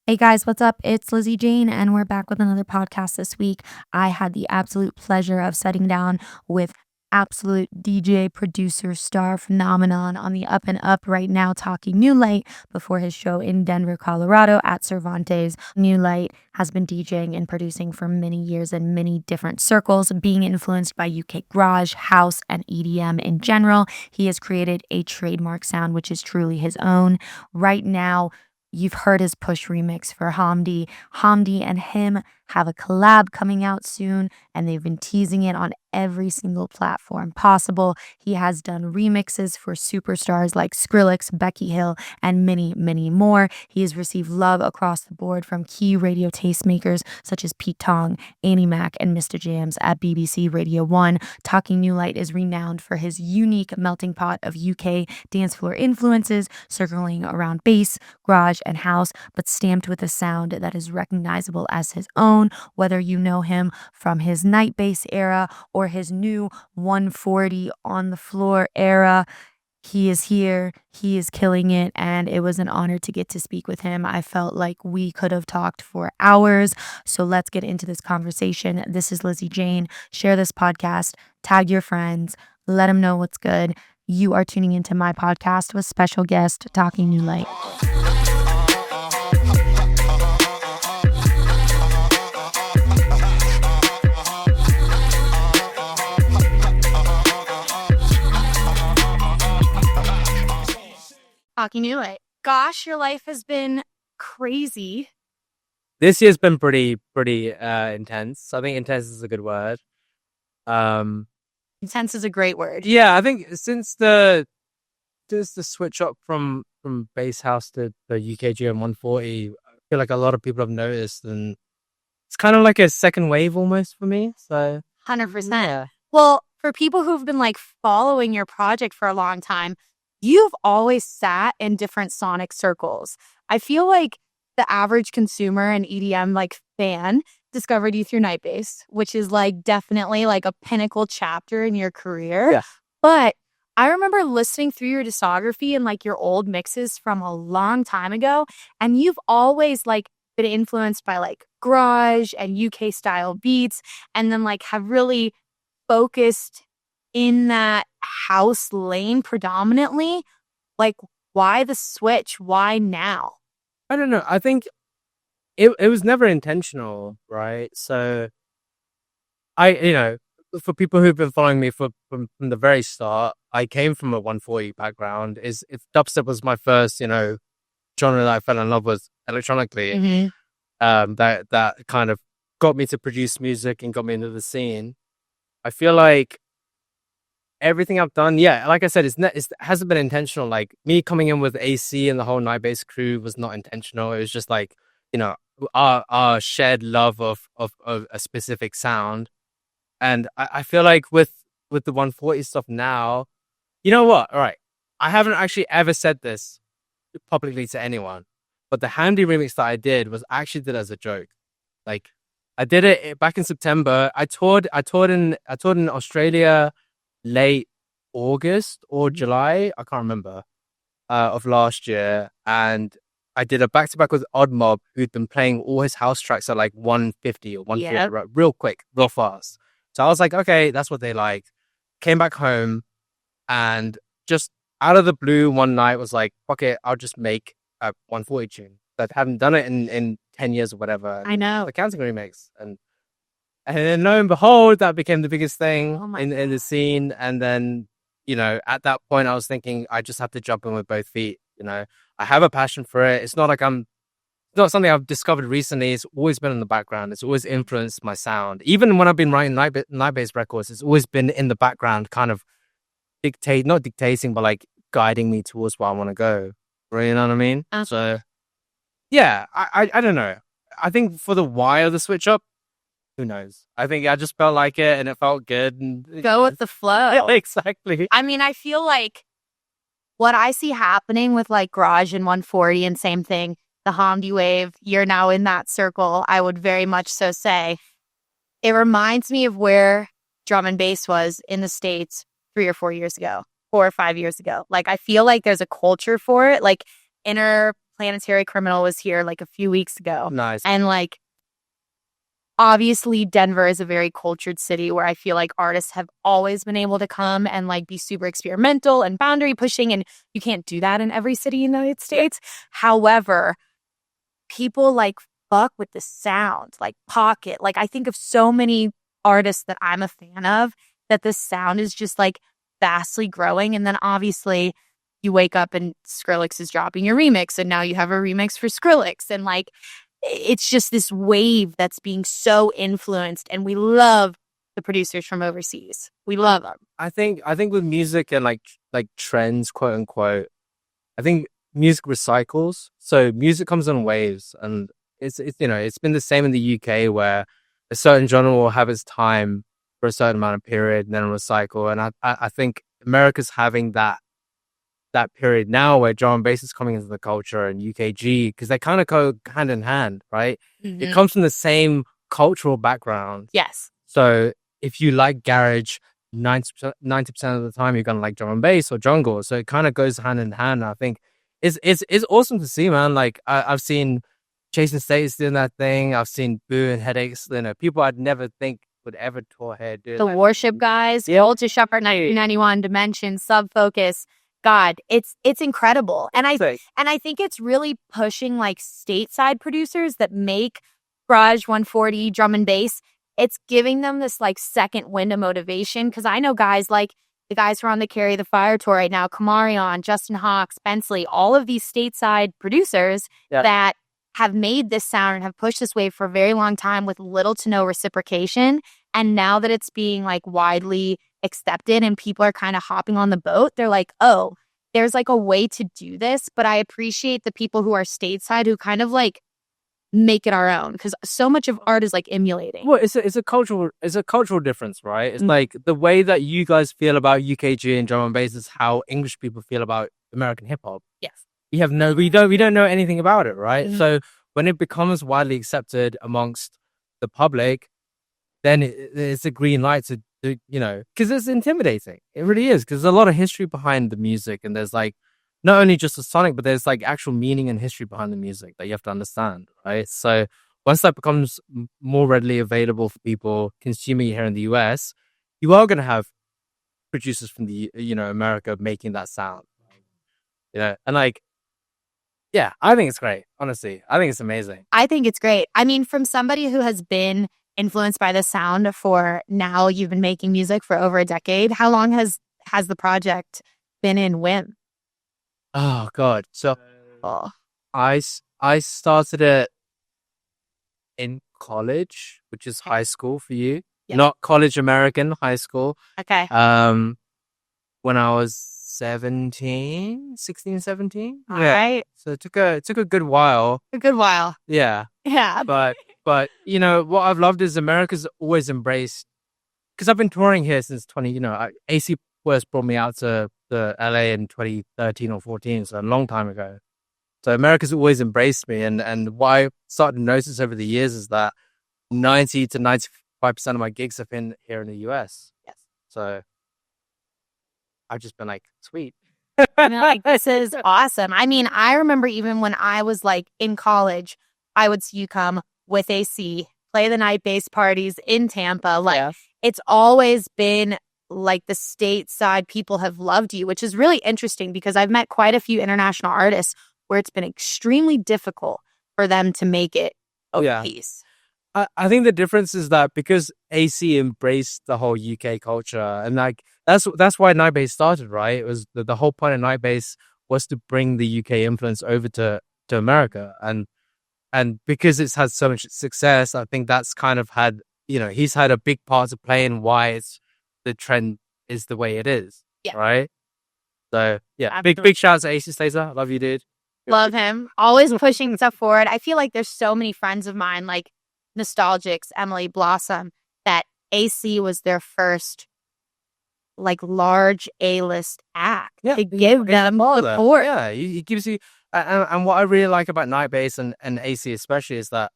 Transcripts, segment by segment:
Hey guys, what's up? It's Lizzie Jane, and we're back with another podcast this week. I had the absolute pleasure of sitting down with absolute DJ, producer, star phenomenon on the up and up right now, Taiki Nulight, before his show in Denver, Colorado at Cervantes. Nulight has been DJing and producing for many years in many different circles, being influenced by UK garage, house, and EDM in general. He has created a trademark sound, which is truly his own. Right now, you've heard his push remix for Hamdi. Hamdi and him have a collab coming out soon, and they've been teasing it on every single platform possible. He has done remixes for superstars like Skrillex, Becky Hill, and many, many more. He has received love across the board from key radio tastemakers such as Pete Tong, Mac and Mistajams at BBC Radio 1. Taiki Nulight is renowned for his unique melting pot of UK dance floor influences, circling around bass, garage, and house, but stamped with a sound that is recognizable as his own, whether you know him from his night bass era or his new 140 on the floor era. He is here, he is killing it, and it was an honor to get to speak with him. I felt like we could have talked for hours, so let's get into this conversation. This is Lizzie Jane. Share this podcast, tag your friends, let them know what's good. You are tuning into my podcast with special guest, Taiki Nulight. Taiki Nulight. Gosh, your life has been crazy. This year's been pretty intense. I think intense is a good word. Intense is a great word. Yeah, I think since the switch up from bass house to the UKG and 140, I feel like a lot of people have noticed, and it's kind of like a second wave almost for me. So 100%. yeah. Well, for people who've been like following your project for a long time, you've always sat in different sonic circles. I feel like the average consumer and EDM like fan discovered you through night bass, which is like definitely like a pinnacle chapter in your career. Yeah. But I remember listening through your discography and like your old mixes from a long time ago, and you've always like been influenced by like garage and UK style beats, and then like have really focused in that house lane predominantly. Like, why the switch? Why now? I don't know. I think it was never intentional, right? So for people who've been following me from the very start, I came from a 140 background. If dubstep was my first, genre that I fell in love with electronically, that kind of got me to produce music and got me into the scene. I feel like everything I've done, like I said, it hasn't been intentional. Like me coming in with AC and the whole night bass crew was not intentional. It was just like, our shared love of a specific sound. And I feel like with the 140 stuff now, you know what? All right. I haven't actually ever said this publicly to anyone, but the Hamdi remix that I did was actually did as a joke. Like I did it back in September. I toured in Australia late August or July, I can't remember, of last year, and I did a back-to-back with Odd Mob, who'd been playing all his house tracks at like 150 or 150, right, real quick, real fast. So I was like, okay, that's what they like. Came back home, and just out of the blue one night was like, fuck it, I'll just make a 140 tune. That hadn't done it in 10 years or whatever. I know. The Counting remix. And then lo and behold, that became the biggest thing in the scene. And then, at that point, I was thinking, I just have to jump in with both feet. I have a passion for it. It's not like it's not something I've discovered recently. It's always been in the background. It's always influenced my sound. Even when I've been writing night-based records, it's always been in the background, kind of not dictating, but like guiding me towards where I want to go. You know what I mean? So, yeah, I don't know. I think for the why of the switch up, who knows? I think I just felt like it and it felt good. And go with the flow. Yeah, exactly. I mean, I feel like what I see happening with like garage and 140 and same thing, the Hamdi wave, you're now in that circle. I would very much so say it reminds me of where drum and bass was in the States 3 or 4 years ago, 4 or 5 years ago. Like, I feel like there's a culture for it. Like, inner Planetary Criminal was here like a few weeks ago. Nice. And like, obviously Denver is a very cultured city where I feel like artists have always been able to come and like be super experimental and boundary pushing, and you can't do that in every city in the United States. However, people like fuck with the sound, like Pocket. Like I think of so many artists that I'm a fan of that the sound is just like vastly growing. And then obviously you wake up and Skrillex is dropping your remix, and now you have a remix for Skrillex, and like it's just this wave that's being so influenced, and we love the producers from overseas. We love them. I think with music and like trends, quote unquote, I think music recycles. So music comes on waves, and it's it's been the same in the UK where a certain genre will have its time for a certain amount of period and then recycle. And I think America's having that period now where drum and bass is coming into the culture, and UKG, because they kind of go hand in hand, right? It comes from the same cultural background. Yes. So if you like garage, 90% of the time you're gonna like drum and bass or jungle. So it kind of goes hand in hand. And I think it's awesome to see, man. Like I've seen Jason Status doing that thing. I've seen Boo and Headaches. People I'd never think would ever tour here. The Worship guys, Ultra Shepherd 1991, Dimension, Sub Focus. God, it's incredible. And I think it's really pushing like stateside producers that make Garage 140 drum and bass. It's giving them this like second wind of motivation, because I know guys like the guys who are on the Carry the Fire tour right now, Kamarion, Justin Hawks, Bensley, all of these stateside producers that have made this sound and have pushed this wave for a very long time with little to no reciprocation. And now that it's being like widely accepted and people are kind of hopping on the boat, they're like, oh, there's like a way to do this. But I appreciate the people who are stateside who kind of like make it our own, because so much of art is like emulating. Well, it's a cultural difference, right? It's like the way that you guys feel about UKG and drum and bass is how English people feel about American hip hop. Yes. We don't know anything about it, right? So when it becomes widely accepted amongst the public, then it's a green light to because it's intimidating. It really is, because there's a lot of history behind the music, and there's like not only just the sonic, but there's like actual meaning and history behind the music that you have to understand, right? So once that becomes more readily available for people consuming it here in the US, you are going to have producers from the America making that sound, and like, yeah, I think it's great. Honestly, I think it's amazing. I think it's great. I mean, from somebody who has been influenced by the sound for now, you've been making music for over a decade. How long has the project been in WIM? Oh God! So I started it in college, which is high school for you, not college American, high school. Okay. When I was 16, 17. All right. So it took a good while. A good while. Yeah. Yeah. But what I've loved is America's always embraced, because I've been touring here since AC first brought me out to the LA in 2013 or 14, so a long time ago. So America's always embraced me, and what I started to notice over the years is that 90 to 95% of my gigs have been here in the US. Yes. So I've just been like, sweet. This is awesome. I mean, I remember even when I was like in college, I would see you come with AC, play the night bass parties in Tampa. Like it's always been like the stateside people have loved you, which is really interesting, because I've met quite a few international artists where it's been extremely difficult for them to make it overseas. I think the difference is that because AC embraced the whole UK culture, and like that's why night bass started, right? It was the whole point of night bass was to bring the UK influence over to America, and because it's had so much success, I think that's kind of had he's had a big part to play in why the trend is the way it is, right? So yeah, big shout out to AC Slater. Love you, dude. Love him. Always pushing stuff forward. I feel like there's so many friends of mine, like Nostalgics, Emily Blossom, that AC was their first like large A-list act to give them support. Yeah, he gives you, and what I really like about night bass and AC especially is that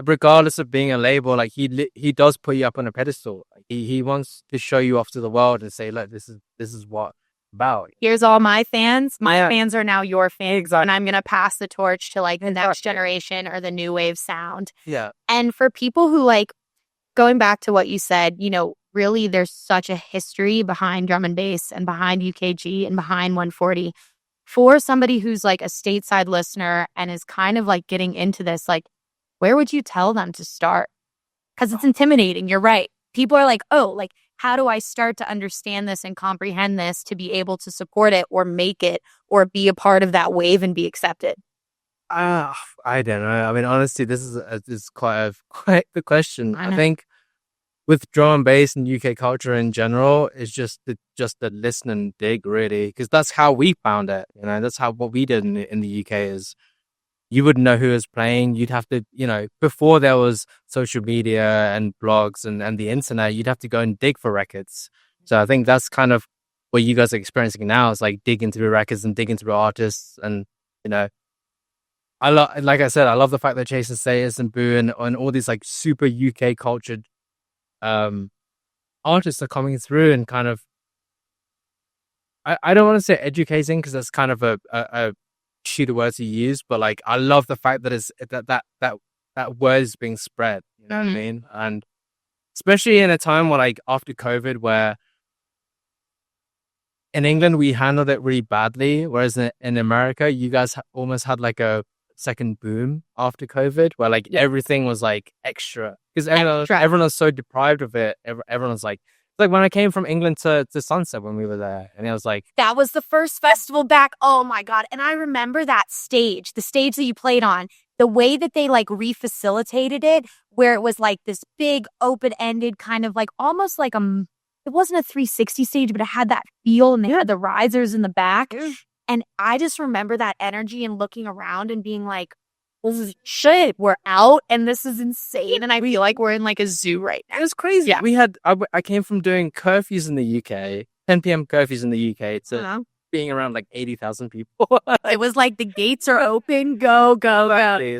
regardless of being a label, like he does put you up on a pedestal. Like he wants to show you off to the world and say, look, this is what about. Here's all my fans. My fans are now your fans. Exactly. And I'm going to pass the torch to like the next generation or the new wave sound. Yeah. And for people who like, going back to what you said, you know, really there's such a history behind drum and bass and behind UKG and behind 140. For somebody who's like a stateside listener and is kind of like getting into this, like, where would you tell them to start? Because it's intimidating. You're right. People are like, oh, like, how do I start to understand this and comprehend this to be able to support it or make it or be a part of that wave and be accepted? I don't know. I mean, honestly, this is quite the question. I think with drum and bass and UK culture in general, it's just the listen and dig, really, because that's how we found it. You know, that's what we did in the UK is you wouldn't know who was playing. You'd have to, you know, before there was social media and blogs and the internet, you'd have to go and dig for records. So I think that's kind of what you guys are experiencing now is like digging through records and digging through artists. And, you know, like I said, I love the fact that Jason Sayers and Boo and all these like super UK cultured artists are coming through and kind of, I don't want to say educating because that's kind of a shitty word to use, but like I love the fact that it's that word is being spread. You know what I mean? And especially in a time where like after COVID, where in England we handled it really badly, whereas in America you guys almost had like a second boom after COVID, where like everything was like extra because everyone was so deprived of it. Everyone was like. Like when I came from England to Sunset when we were there, and it was like that was the first festival back. Oh my God. And I remember that stage, the stage that you played on, the way that they like refacilitated it, where it was like this big open-ended kind of like almost like it wasn't a 360 stage, but it had that feel and they had the risers in the back. And I just remember that energy and looking around and being like, shit, we're out and this is insane. And I feel like we're in like a zoo right now. It was crazy. Yeah. We had, I came from doing curfews in the UK, 10 p.m. curfews in the UK to being around like 80,000 people. It was like the gates are open, go.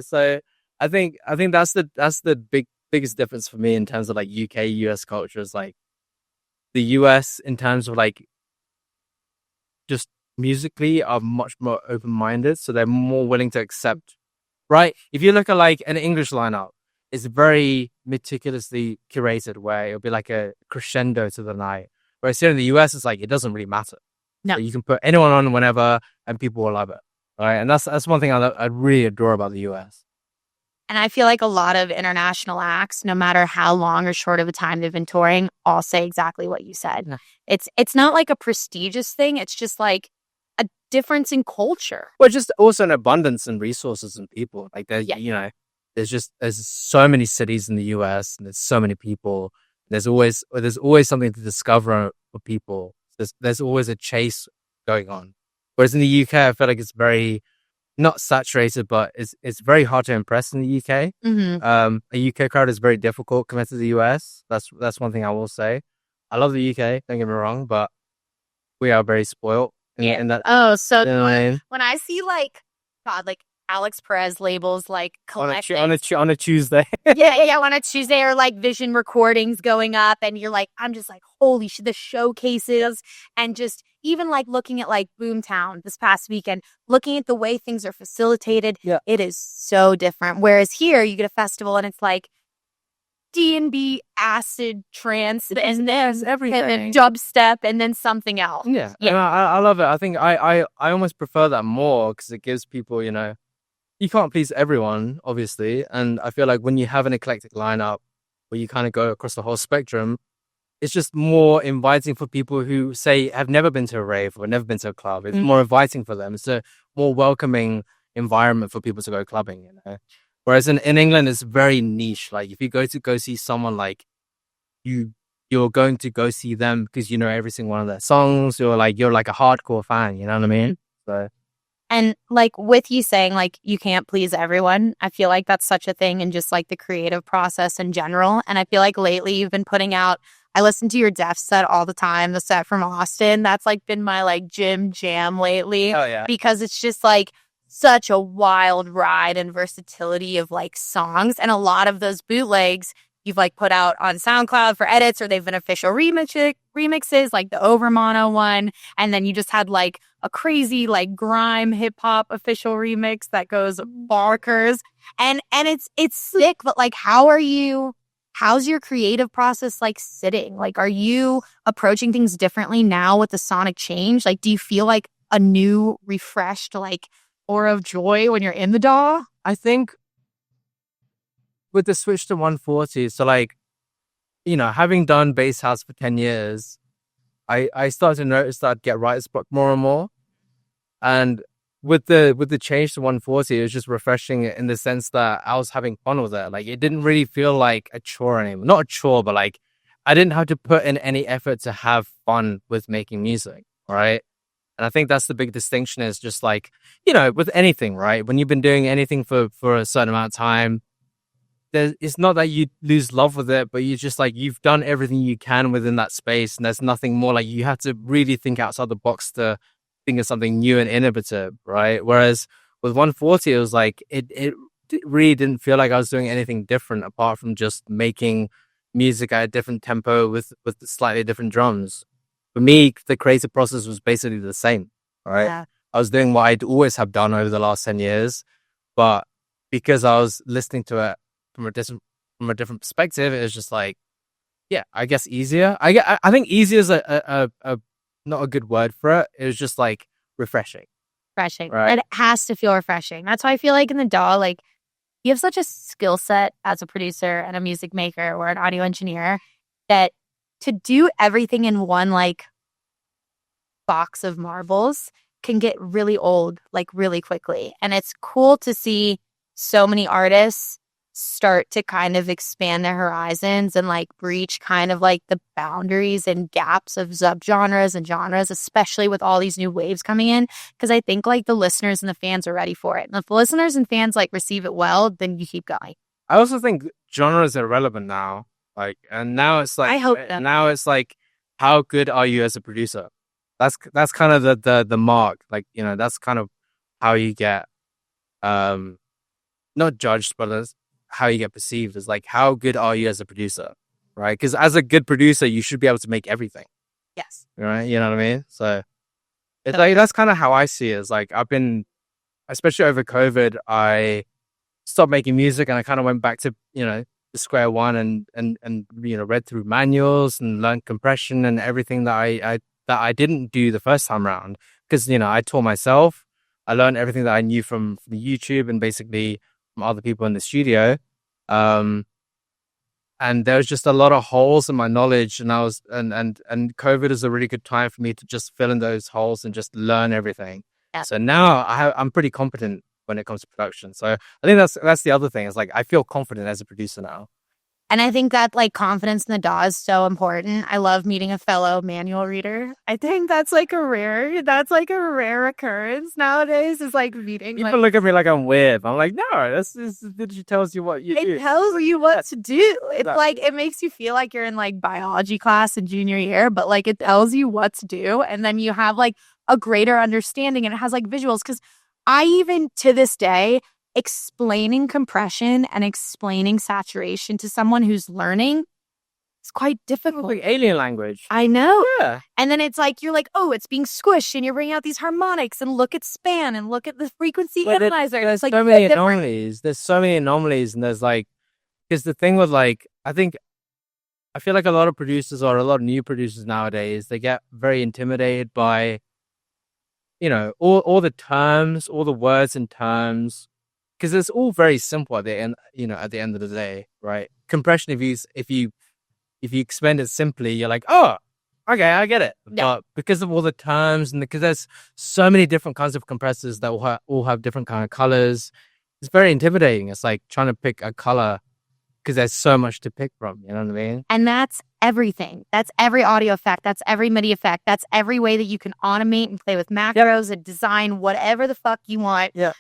So I think that's the biggest difference for me in terms of like UK, US culture is like the US in terms of like just musically are much more open-minded. So they're more willing to accept. Right. If you look at like an English lineup, it's very meticulously curated where it'll be like a crescendo to the night. Whereas here in the US, it's like, it doesn't really matter. No. So you can put anyone on whenever and people will love it. Right. And that's one thing I really adore about the US. And I feel like a lot of international acts, no matter how long or short of a time they've been touring, all say exactly what you said. Yeah. It's not like a prestigious thing. It's just like a difference in culture. Well, just also an abundance in resources and people. Like you know, there's so many cities in the US and there's so many people. There's always something to discover for people. There's always a chase going on. Whereas in the UK, I feel like it's very not saturated, but it's very hard to impress in the UK. Mm-hmm. A UK crowd is very difficult compared to the US. That's one thing I will say. I love the UK, don't get me wrong, but we are very spoiled. In that, so you know when I see like God, like Alex Perez labels like collecting on a Tuesday, on a Tuesday, or like Vision recordings going up, and you're like, I'm just like, holy shit, the showcases, and just even like looking at like Boomtown this past weekend, looking at the way things are facilitated, it is so different. Whereas here, you get a festival and it's like DnB, acid, trance, and there's everything, dubstep, and then something else. Yeah. I love it. I think I almost prefer that more because it gives people, you know, you can't please everyone, obviously, and I feel like when you have an eclectic lineup where you kind of go across the whole spectrum, it's just more inviting for people who say have never been to a rave or never been to a club. It's more inviting for them. It's a more welcoming environment for people to go clubbing, you know. Whereas in England, it's very niche. Like if you go see someone, like you're going to go see them because you know every single one of their songs. You're like a hardcore fan. You know what I mean? So, and like with you saying like you can't please everyone, I feel like that's such a thing in just like the creative process in general. And I feel like lately you've been putting out. I listen to your Def set all the time. The set from Austin. That's like been my like gym jam lately. Oh yeah, because it's just like such a wild ride and versatility of like songs. And a lot of those bootlegs, you've like put out on SoundCloud for edits, or they've been official remixes, like the Over Mono one. And then you just had like a crazy like grime hip hop official remix that goes bonkers. And it's sick, but like how's your creative process like sitting? Like, are you approaching things differently now with the sonic change? Like, do you feel like a new, refreshed, like, aura of joy when you're in the DAW? I think with the switch to 140, so like, having done bass house for 10 years, I started to notice that I'd get writer's block more and more. And with the change to 140, it was just refreshing in the sense that I was having fun with it. Like, it didn't really feel like a chore anymore. Not a chore, but like I didn't have to put in any effort to have fun with making music, right? And I think that's the big distinction, is just like, with anything, right? When you've been doing anything for a certain amount of time, it's not that you lose love with it, but you just like, you've done everything you can within that space, and there's nothing more. Like, you have to really think outside the box to think of something new and innovative, right? Whereas with 140, it was like, it really didn't feel like I was doing anything different apart from just making music at a different tempo with slightly different drums. For me, the creative process was basically the same, right? Yeah. I was doing what I'd always have done over the last 10 years, but because I was listening to it from a different perspective, it was just like, yeah, I guess easier. I think easier is a not a good word for it. It was just like refreshing. Refreshing. Right. It has to feel refreshing. That's why I feel like in the DAW, like, you have such a skill set as a producer and a music maker or an audio engineer that to do everything in one like box of marbles can get really old like really quickly. And it's cool to see so many artists start to kind of expand their horizons and like breach kind of like the boundaries and gaps of subgenres and genres, especially with all these new waves coming in. Because I think like the listeners and the fans are ready for it. And if the listeners and fans like receive it well, then you keep going. I also think genres are relevant now. Like, and now it's like, I hope so. Now it's like, how good are you as a producer? That's kind of the mark. Like, that's kind of how you get, not judged, but that's how you get perceived, is like, how good are you as a producer, right? Because as a good producer, you should be able to make everything. Yes. Right? You know what I mean? So it's like, that's kind of how I see it. It's like, I've been, especially over COVID, I stopped making music and I kind of went back to, the square one and read through manuals and learned compression and everything that I didn't do the first time around. Because, I taught myself. I learned everything that I knew from YouTube and basically from other people in the studio. And there was just a lot of holes in my knowledge, and and COVID is a really good time for me to just fill in those holes and just learn everything. Yeah. So now I'm pretty competent when it comes to production. So I think that's the other thing. It's like, I feel confident as a producer now. And I think that like confidence in the DAW is so important. I love meeting a fellow manual reader. I think that's like a rare occurrence nowadays, is like meeting. People look at me like I'm weird. I'm like, no, this tells you what you do. It tells you what to do. It's like, it makes you feel like you're in like biology class in junior year, but like it tells you what to do. And then you have like a greater understanding, and it has like visuals. Because I even to this day, explaining compression and explaining saturation to someone who's learning is quite difficult. Like alien language. I know. Yeah. And then it's like, you're like, oh, it's being squished, and you're bringing out these harmonics, and look at span, and look at the frequency analyzer. There's like so many anomalies. There's so many anomalies, and there's like, because the thing with like, I feel like a lot of producers, or a lot of new producers nowadays, they get very intimidated by, all the terms, all the words and terms. Because it's all very simple at the end, at the end of the day, right? Compression, if you expand it simply, you're like, oh, okay, I get it. Yeah. But because of all the terms, and because there's so many different kinds of compressors that all have different kind of colors, it's very intimidating. It's like trying to pick a color because there's so much to pick from. You know what I mean? And that's everything. That's every audio effect. That's every MIDI effect. That's every way that you can automate and play with macros and design whatever the fuck you want. Yeah.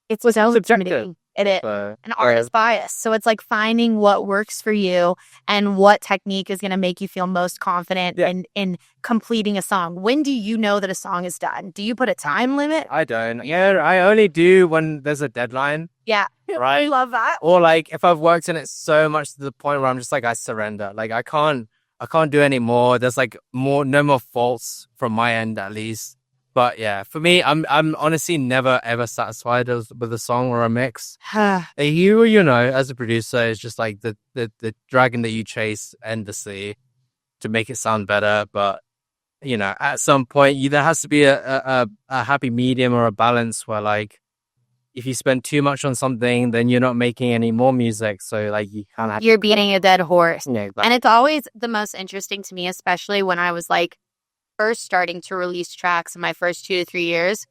It's so subjective. intimidating. It is. An artist bias. So it's like finding what works for you and what technique is going to make you feel most confident in completing a song. When do you know that a song is done? Do you put a time limit? I don't. Yeah, I only do when there's a deadline. Yeah. Right. I love that. Or like if I've worked in it so much to the point where I'm just like, I surrender. Like I can't do any more. There's like no more faults from my end at least. But yeah, for me, I'm honestly never ever satisfied with a song or a mix. You know, as a producer, it's just like the dragon that you chase endlessly to make it sound better. But you know, at some point, there has to be a happy medium or a balance where like if you spend too much on something, then you're not making any more music. So like you kind of you're beating a dead horse. Yeah, exactly. And it's always the most interesting to me, especially when I was like first starting to release tracks in my first 2 to 3 years.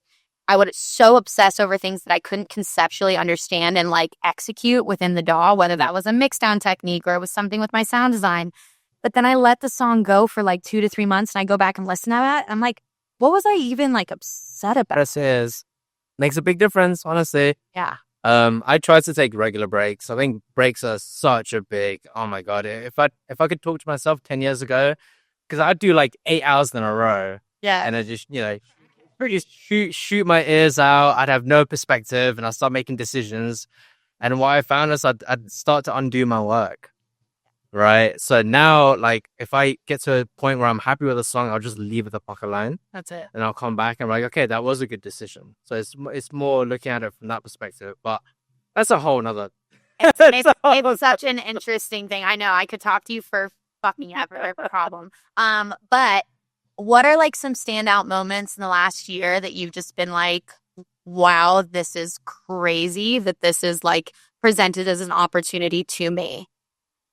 I would so obsess over things that I couldn't conceptually understand and like execute within the DAW, whether that was a mix down technique or it was something with my sound design. But then I let the song go for like 2 to 3 months and I go back and listen to that. I'm like, what was I even like upset about? This is makes a big difference, honestly. Yeah. I try to take regular breaks. I think breaks are such a big, oh my God. If I could talk to myself 10 years ago, because I'd do like 8 hours in a row. Yeah. And I just, you know, shoot my ears out. I'd have no perspective and I'd start making decisions. And what I found is I'd start to undo my work. Right. So now, like, if I get to a point where I'm happy with a song, I'll just leave it the fuck alone. That's it. And I'll come back and I'm like, okay, that was a good decision. So it's more looking at it from that perspective. But that's a whole nother. It's such an interesting thing. I know I could talk to you for fucking ever. Problem. But what are like some standout moments in the last year that you've just been like, wow, this is crazy that this is like presented as an opportunity to me?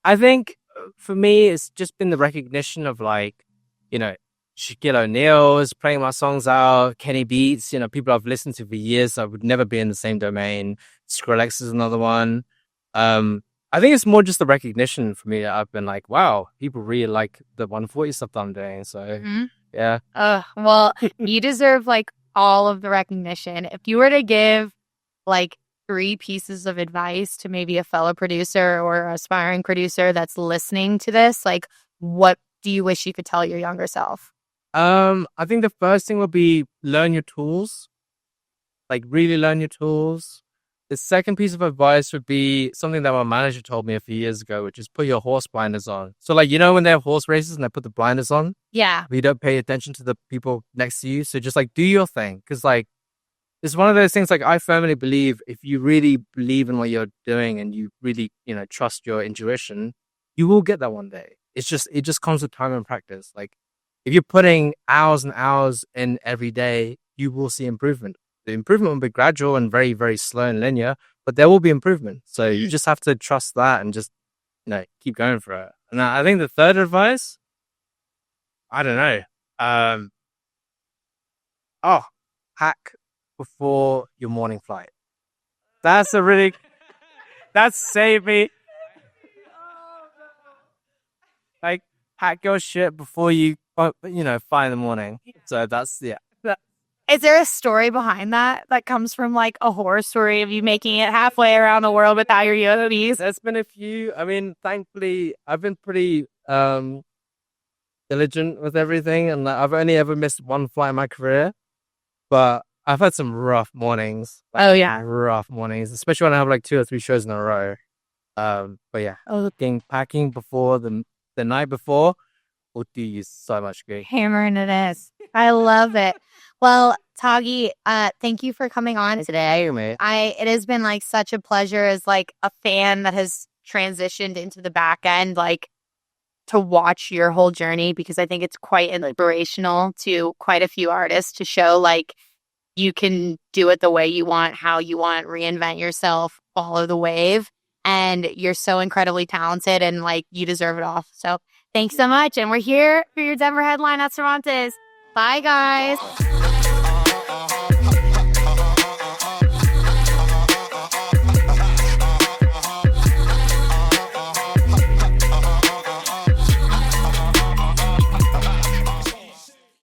I think for me, it's just been the recognition of like, you know, Shaquille O'Neal is playing my songs out, Kenny Beats, you know, people I've listened to for years. I would never be in the same domain. Skrillex is another one. I think it's more just the recognition for me that I've been like, wow, people really like the 140 stuff that I'm doing. So, yeah. Well, you deserve like all of the recognition. If you were to give like 3 pieces of advice to maybe a fellow producer or aspiring producer that's listening to this, like what do you wish you could tell your younger self? I think the first thing would be learn your tools. Like really learn your tools. The second piece of advice would be something that my manager told me a few years ago, which is put your horse blinders on. So like, you know, when they have horse races and they put the blinders on? Yeah. You don't pay attention to the people next to you. So just like do your thing. Cause like, it's one of those things, like I firmly believe if you really believe in what you're doing and you really, you know, trust your intuition, you will get that one day. It just comes with time and practice. Like if you're putting hours and hours in every day, you will see improvement. The improvement will be gradual and very, very slow and linear, but there will be improvement. So you just have to trust that and just, you know, keep going for it. And I think the third advice, I don't know. Hack before your morning flight. That's saved me. Like, hack your shit before you, you know, 5 in the morning. So that's, yeah. Is there a story behind that comes from like a horror story of you making it halfway around the world without your UAVs? There's been a few. I mean, thankfully, I've been pretty diligent with everything, and I've only ever missed one flight in my career. But I've had some rough mornings. Oh yeah, rough mornings, especially when I have like 2 or 3 shows in a row. But yeah, packing before the night before will do you so much good. Hammering it is. I love it. Well, Tagi, thank you for coming on today. It has been like such a pleasure as like a fan that has transitioned into the back end, like to watch your whole journey, because I think it's quite inspirational to quite a few artists to show like you can do it the way you want, how you want, reinvent yourself, follow the wave. And you're so incredibly talented and like you deserve it all. So thanks so much. And we're here for your Denver headline at Cervantes. Bye, guys.